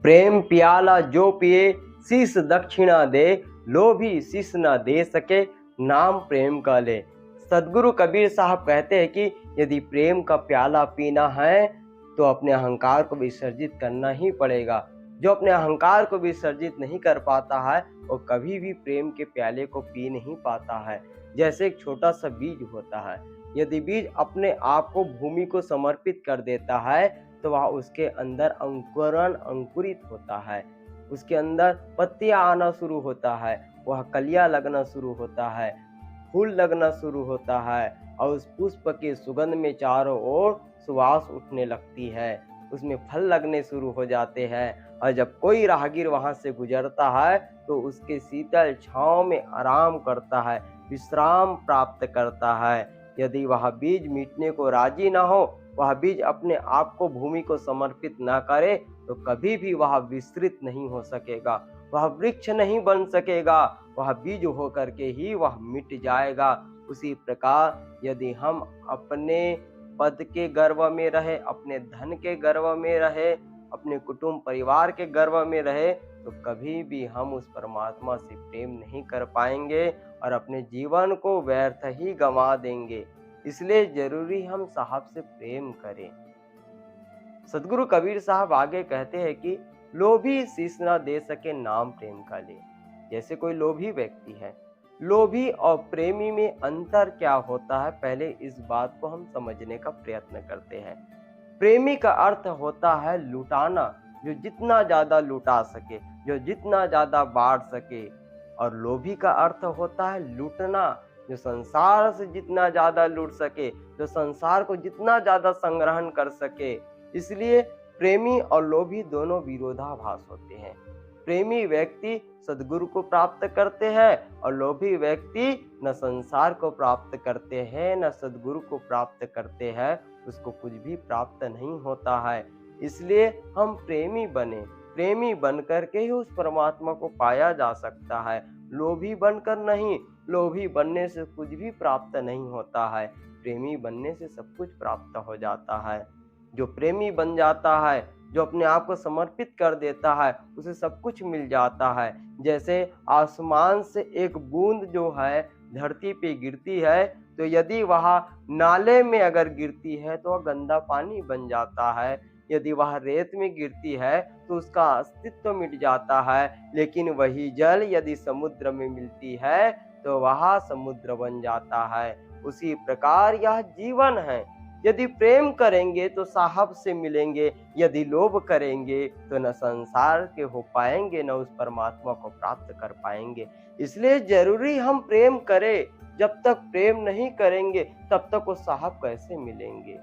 प्रेम प्याला जो पिए शीस दक्षिणा दे, लोभी शीस न दे सके नाम प्रेम का ले। सदगुरु कबीर साहब कहते हैं कि यदि प्रेम का प्याला पीना है तो अपने अहंकार को विसर्जित करना ही पड़ेगा। जो अपने अहंकार को विसर्जित नहीं कर पाता है वो कभी भी प्रेम के प्याले को पी नहीं पाता है। जैसे एक छोटा सा बीज होता है, यदि बीज अपने आप को भूमि को समर्पित कर देता है तो वह उसके अंदर अंकुरित होता है, उसके अंदर पत्तियां आना शुरू होता है, वह कलियां लगना शुरू होता है, फूल लगना शुरू होता है और उस पुष्प के सुगंध में चारों ओर सुवास उठने लगती है, उसमें फल लगने शुरू हो जाते हैं। और जब कोई राहगीर वहां से गुजरता है तो उसके शीतल छांव में आराम करता है, विश्राम प्राप्त करता है। यदि वह बीज मिटने को राजी ना हो, वह बीज अपने आप को भूमि को समर्पित ना करे तो कभी भी वह विस्तृत नहीं हो सकेगा, वह वृक्ष नहीं बन सकेगा, वह बीज होकर के ही वह मिट जाएगा। उसी प्रकार यदि हम अपने पद के गर्व में रहे, अपने धन के गर्व में रहे, अपने कुटुंब परिवार के गर्व में रहे तो कभी भी हम उस परमात्मा से प्रेम नहीं कर पाएंगे और अपने जीवन को व्यर्थ ही गंवा देंगे। इसलिए जरूरी हम साहब से प्रेम करें। सदगुरु कबीर साहब आगे कहते हैं कि लोभी शीश न दे सके नाम प्रेम का ले। जैसे कोई लोभी व्यक्ति है, लोभी और प्रेमी में अंतर क्या होता है, पहले इस बात को हम समझने का प्रयत्न करते हैं। प्रेमी का अर्थ होता है लुटाना, जो जितना ज्यादा लुटा सके, जो जितना ज्यादा बांट सके। और लोभी का अर्थ होता है लूटना, जो संसार से जितना ज्यादा लूट सके, जो संसार को जितना ज्यादा संग्रहण कर सके। इसलिए प्रेमी और लोभी दोनों विरोधाभास होते हैं। प्रेमी व्यक्ति सद्गुरु को प्राप्त करते हैं और लोभी व्यक्ति न संसार को प्राप्त करते हैं न सद्गुरु को प्राप्त करते हैं, उसको कुछ भी प्राप्त नहीं होता है। इसलिए हम प्रेमी बने, प्रेमी बनकर के ही उस परमात्मा को पाया जा सकता है, लोभी बनकर नहीं। लोभी बनने से कुछ भी प्राप्त नहीं होता है, प्रेमी बनने से सब कुछ प्राप्त हो जाता है। जो प्रेमी बन जाता है, जो अपने आप को समर्पित कर देता है, उसे सब कुछ मिल जाता है। जैसे आसमान से एक बूंद जो है धरती पे गिरती है तो यदि वह नाले में अगर गिरती है तो वह गंदा पानी बन जाता है, यदि वह रेत में गिरती है तो उसका अस्तित्व मिट जाता है। लेकिन वही जल यदि समुद्र में मिलती है तो वह समुद्र बन जाता है। उसी प्रकार यह जीवन है, यदि प्रेम करेंगे तो साहब से मिलेंगे, यदि लोभ करेंगे तो न संसार के हो पाएंगे न उस परमात्मा को प्राप्त कर पाएंगे। इसलिए जरूरी हम प्रेम करें, जब तक प्रेम नहीं करेंगे तब तक वो साहब कैसे मिलेंगे।